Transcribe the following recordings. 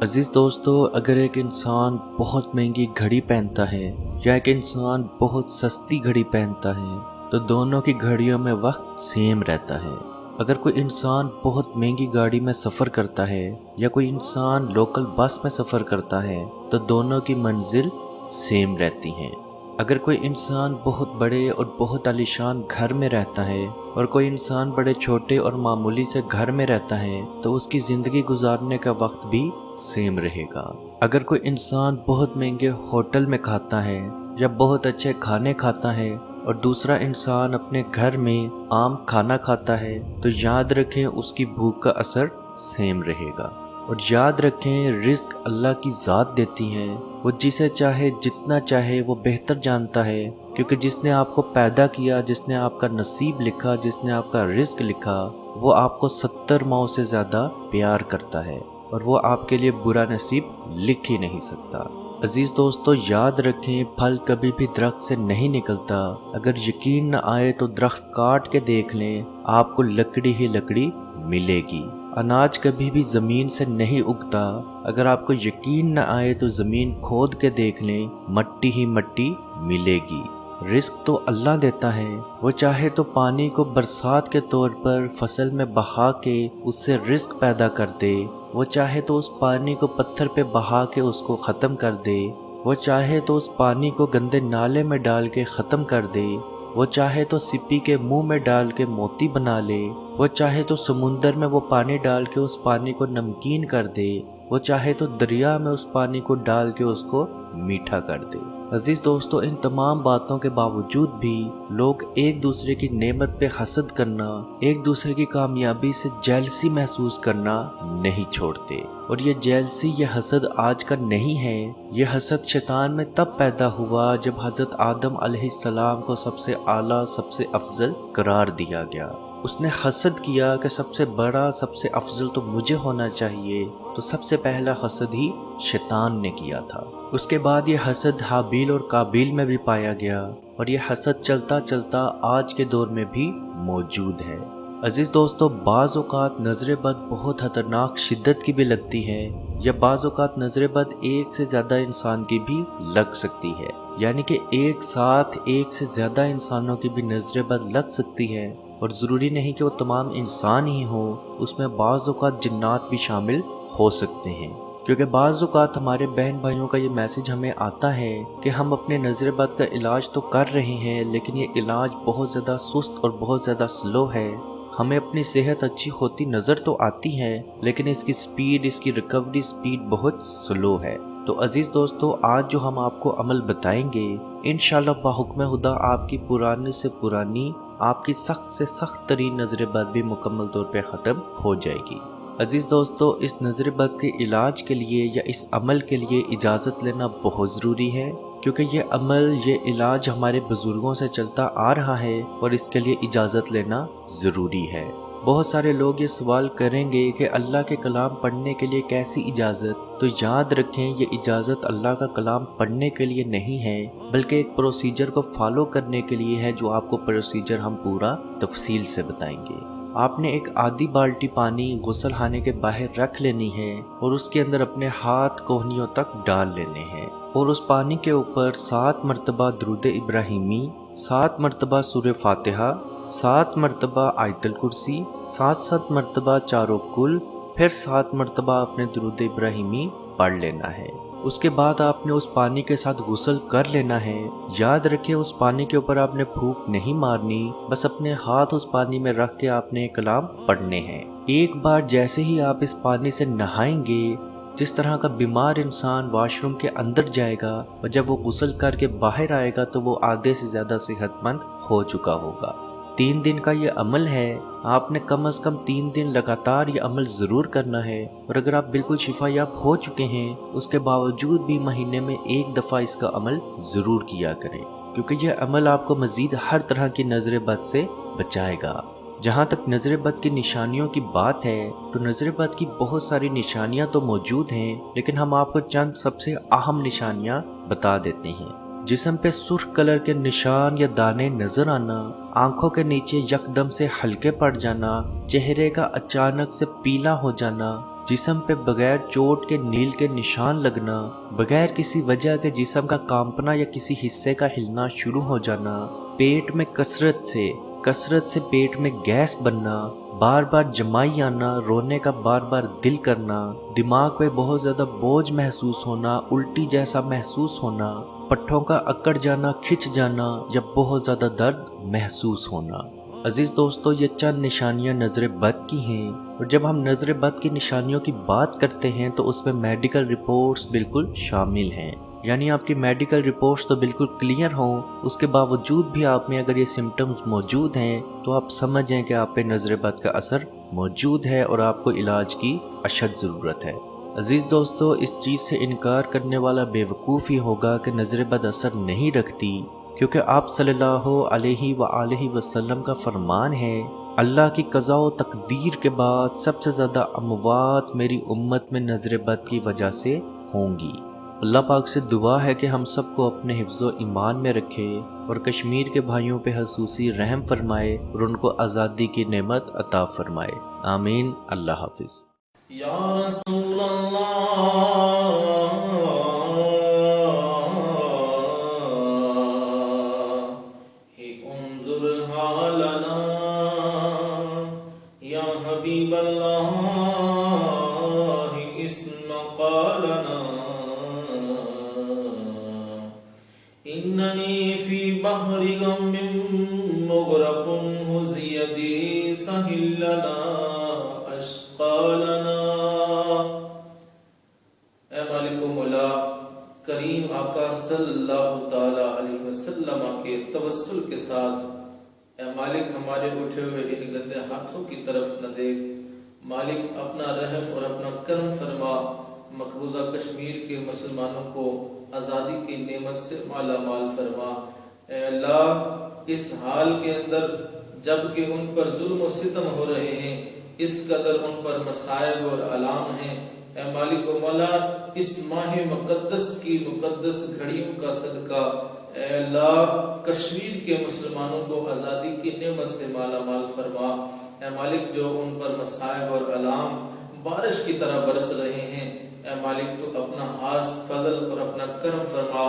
عزیز دوستو، اگر ایک انسان بہت مہنگی گھڑی پہنتا ہے یا ایک انسان بہت سستی گھڑی پہنتا ہے تو دونوں کی گھڑیوں میں وقت سیم رہتا ہے۔ اگر کوئی انسان بہت مہنگی گاڑی میں سفر کرتا ہے یا کوئی انسان لوکل بس میں سفر کرتا ہے تو دونوں کی منزل سیم رہتی ہیں۔ اگر کوئی انسان بہت بڑے اور بہت عالیشان گھر میں رہتا ہے اور کوئی انسان بڑے چھوٹے اور معمولی سے گھر میں رہتا ہے تو اس کی زندگی گزارنے کا وقت بھی سیم رہے گا۔ اگر کوئی انسان بہت مہنگے ہوٹل میں کھاتا ہے یا بہت اچھے کھانے کھاتا ہے اور دوسرا انسان اپنے گھر میں عام کھانا کھاتا ہے تو یاد رکھیں اس کی بھوک کا اثر سیم رہے گا۔ اور یاد رکھیں رزق اللہ کی ذات دیتی ہے، وہ جسے چاہے جتنا چاہے وہ بہتر جانتا ہے، کیونکہ جس نے آپ کو پیدا کیا، جس نے آپ کا نصیب لکھا، جس نے آپ کا رزق لکھا، وہ آپ کو 70 ماؤں سے زیادہ پیار کرتا ہے اور وہ آپ کے لیے برا نصیب لکھ ہی نہیں سکتا۔ عزیز دوستو، یاد رکھیں پھل کبھی بھی درخت سے نہیں نکلتا۔ اگر یقین نہ آئے تو درخت کاٹ کے دیکھ لیں، آپ کو لکڑی ہی لکڑی ملے گی۔ اناج کبھی بھی زمین سے نہیں اگتا۔ اگر آپ کو یقین نہ آئے تو زمین کھود کے دیکھ لیں، مٹی ہی مٹی ملے گی۔ رزق تو اللہ دیتا ہے، وہ چاہے تو پانی کو برسات کے طور پر فصل میں بہا کے اس سے رزق پیدا کر دے، وہ چاہے تو اس پانی کو پتھر پہ بہا کے اس کو ختم کر دے، وہ چاہے تو اس پانی کو گندے نالے میں ڈال کے ختم کر دے، وہ چاہے تو سپی کے منہ میں ڈال کے موتی بنا لے، وہ چاہے تو سمندر میں وہ پانی ڈال کے اس پانی کو نمکین کر دے، وہ چاہے تو دریا میں اس پانی کو ڈال کے اس کو میٹھا کر دے۔ عزیز دوستو، ان تمام باتوں کے باوجود بھی لوگ ایک دوسرے کی نعمت پہ حسد کرنا، ایک دوسرے کی کامیابی سے جیلسی محسوس کرنا نہیں چھوڑتے۔ اور یہ جیلسی، یہ حسد آج کا نہیں ہے، یہ حسد شیطان میں تب پیدا ہوا جب حضرت آدم علیہ السلام کو سب سے اعلیٰ، سب سے افضل قرار دیا گیا۔ اس نے حسد کیا کہ سب سے بڑا، سب سے افضل تو مجھے ہونا چاہیے، تو سب سے پہلا حسد ہی شیطان نے کیا تھا۔ اس کے بعد یہ حسد حابیل اور قابیل میں بھی پایا گیا، اور یہ حسد چلتا چلتا آج کے دور میں بھی موجود ہے۔ عزیز دوستو، بعض اوقات نظر بد بہت خطرناک شدت کی بھی لگتی ہے، یا بعض اوقات نظر بد ایک سے زیادہ انسان کی بھی لگ سکتی ہے، یعنی کہ ایک ساتھ ایک سے زیادہ انسانوں کی بھی نظر بد لگ سکتی ہے، اور ضروری نہیں کہ وہ تمام انسان ہی ہوں، اس میں بعض اوقات جنات بھی شامل ہو سکتے ہیں۔ کیونکہ بعض اوقات ہمارے بہن بھائیوں کا یہ میسج ہمیں آتا ہے کہ ہم اپنے نظر بد کا علاج تو کر رہے ہیں، لیکن یہ علاج بہت زیادہ سست اور بہت زیادہ سلو ہے۔ ہمیں اپنی صحت اچھی ہوتی نظر تو آتی ہے، لیکن اس کی سپیڈ، اس کی ریکوری سپیڈ بہت سلو ہے۔ تو عزیز دوستو، آج جو ہم آپ کو عمل بتائیں گے، انشاءاللہ بحکم خدا آپ کی پرانی سے پرانی، آپ کی سخت سے سخت ترین نظر بد بھی مکمل طور پہ ختم ہو جائے گی۔ عزیز دوستو، اس نظر بد کے علاج کے لیے یا اس عمل کے لیے اجازت لینا بہت ضروری ہے، کیونکہ یہ عمل، یہ علاج ہمارے بزرگوں سے چلتا آ رہا ہے اور اس کے لیے اجازت لینا ضروری ہے۔ بہت سارے لوگ یہ سوال کریں گے کہ اللہ کے کلام پڑھنے کے لیے کیسی اجازت؟ تو یاد رکھیں یہ اجازت اللہ کا کلام پڑھنے کے لیے نہیں ہے، بلکہ ایک پروسیجر کو فالو کرنے کے لیے ہے، جو آپ کو پروسیجر ہم پورا تفصیل سے بتائیں گے۔ آپ نے ایک آدھی بالٹی پانی غسل خانے کے باہر رکھ لینی ہے اور اس کے اندر اپنے ہاتھ کوہنیوں تک ڈال لینے ہیں، اور اس پانی کے اوپر 7 مرتبہ درود ابراہیمی، 7 مرتبہ سورہ فاتحہ، 7 مرتبہ آیت الکرسی، 7 مرتبہ چاروں کل، پھر 7 مرتبہ اپنے درود ابراہیمی پڑھ لینا ہے۔ اس کے بعد آپ نے اس پانی کے ساتھ غسل کر لینا ہے۔ یاد رکھیں اس پانی کے اوپر آپ نے پھونک نہیں مارنی، بس اپنے ہاتھ اس پانی میں رکھ کے آپ نے کلام پڑھنے ہیں۔ ایک بار جیسے ہی آپ اس پانی سے نہائیں گے، جس طرح کا بیمار انسان واش روم کے اندر جائے گا اور جب وہ غسل کر کے باہر آئے گا تو وہ آدھے سے زیادہ صحت مند ہو چکا ہوگا۔ 3 دن کا یہ عمل ہے، آپ نے کم از کم 3 دن لگاتار یہ عمل ضرور کرنا ہے، اور اگر آپ بالکل شفا یاب ہو چکے ہیں اس کے باوجود بھی مہینے میں 1 دفعہ اس کا عمل ضرور کیا کریں، کیونکہ یہ عمل آپ کو مزید ہر طرح کی نظر بد سے بچائے گا۔ جہاں تک نظر بد کی نشانیوں کی بات ہے تو نظر بد کی بہت ساری نشانیاں تو موجود ہیں، لیکن ہم آپ کو چند سب سے اہم نشانیاں بتا دیتے ہیں۔ جسم پہ سرخ کلر کے نشان یا دانے نظر آنا، آنکھوں کے نیچے یکدم سے ہلکے پڑ جانا، چہرے کا اچانک سے پیلا ہو جانا، جسم پہ بغیر چوٹ کے نیل کے نشان لگنا، بغیر کسی وجہ کے جسم کا کانپنا یا کسی حصے کا ہلنا شروع ہو جانا، پیٹ میں کثرت سے پیٹ میں گیس بننا، بار بار جمائی آنا، رونے کا بار بار دل کرنا، دماغ پہ بہت زیادہ بوجھ محسوس ہونا، الٹی جیسا محسوس ہونا، پٹھوں کا اکڑ جانا، کھچ جانا یا بہت زیادہ درد محسوس ہونا۔ عزیز دوستو، یہ چند نشانیاں نظر بد کی ہیں، اور جب ہم نظر بد کی نشانیوں کی بات کرتے ہیں تو اس میں میڈیکل رپورٹس بالکل شامل ہیں۔ یعنی آپ کی میڈیکل رپورٹس تو بالکل کلیئر ہوں، اس کے باوجود بھی آپ میں اگر یہ سمٹمز موجود ہیں تو آپ سمجھیں کہ آپ پہ نظر بد کا اثر موجود ہے اور آپ کو علاج کی اشد ضرورت ہے۔ عزیز دوستو، اس چیز سے انکار کرنے والا بیوقوف ہی ہوگا کہ نظر بد اثر نہیں رکھتی، کیونکہ آپ صلی اللہ علیہ وآلہ وسلم کا فرمان ہے، اللہ کی قضاء و تقدیر کے بعد سب سے زیادہ اموات میری امت میں نظر بد کی وجہ سے ہوں گی۔ اللہ پاک سے دعا ہے کہ ہم سب کو اپنے حفظ و ایمان میں رکھے اور کشمیر کے بھائیوں پہ خصوصی رحم فرمائے اور ان کو آزادی کی نعمت عطا فرمائے۔ آمین۔ اللہ حافظ۔ یا رسول اللہ انظر حالنا، یا حبیب اللہ اسمع قالنا، اننی فی بحر غم مغرق ہز یدی سہل لنا اشقالنا۔ اے مالک و مولا کریم آقا صلی اللہ تعالی علیہ وسلم کے توسل کے ساتھ، اے مالک ہمارے اٹھے ہوئے ان گندے ہاتھوں کی طرف نہ دیکھ، مالک اپنا رحم اور اپنا کرم فرما، مقبوضہ کشمیر کے مسلمانوں کو آزادی کی نعمت سے مالا مال فرما۔ اے اللہ، اس حال کے اندر جب کہ ان پر ظلم و ستم ہو رہے ہیں، اس قدر ان پر مصائب اور آلام ہیں، اے مالک و مولا اس ماہ مقدس کی مقدس گھڑیوں کا صدقہ اے اللہ کشمیر کے مسلمانوں کو آزادی کی نعمت سے مالا مال فرما۔ اے مالک جو ان پر مصائب اور آلام بارش کی طرح برس رہے ہیں، اے مالک تو اپنا خاص فضل اور اپنا کرم فرما،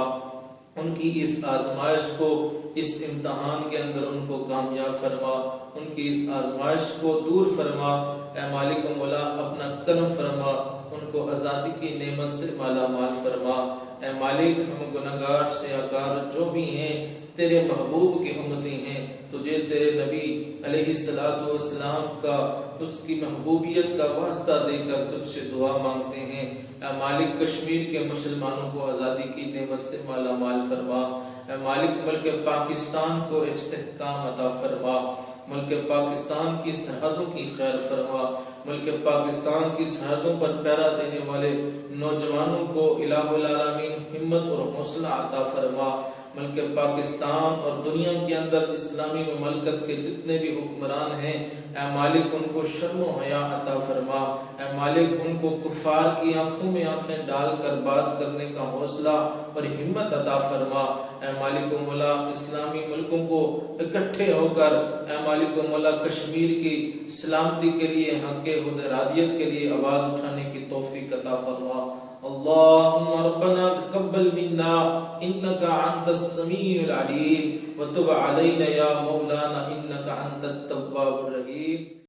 ان کی اس آزمائش کو، اس امتحان کے اندر ان کو کامیاب فرما، ان کی اس آزمائش کو دور فرما۔ اے مالک و مولا اپنا کرم فرما، ان کو آزادی کی نعمت سے مالا مال فرما۔ اے مالک ہم گناہگار سیاکار جو بھی ہیں تیرے محبوب کی امتی ہیں، تجھے تیرے نبی علیہ السلام کا اس کی محبوبیت کا واسطہ دے کر تجھ سے دعا مانگتے ہیں۔ اے مالک کشمیر کے مسلمانوں کو آزادی کی نعمت سے مالا مال فرما۔ اے مالک ملک پاکستان کو استحکام عطا فرما، ملک پاکستان کی سرحدوں کی خیر فرما، ملک پاکستان کی سرحدوں پر پہرا دینے والے نوجوانوں کو الہ العالمین ہمت اور حوصلہ عطا فرما۔ ملک پاکستان اور دنیا کے اندر اسلامی مملکت کے جتنے بھی حکمران ہیں، اے مالک ان کو شرم و حیا عطا فرما۔ اے مالک ان کو کفار کی آنکھوں میں آنکھیں ڈال کر بات کرنے کا حوصلہ اور ہمت عطا فرما۔ اے مالک و مولا اسلامی ملکوں کو اکٹھے ہو کر اے مالک و مولا کشمیر کی سلامتی کے لیے، حق حدرادیت کے لیے آواز اٹھانے کی توفیق عطا فرما۔ اللہم ربنا تقبل منا انکا انت السمیع العلیم وتب علینا یا مولانا انکا انت التواب الرحیم۔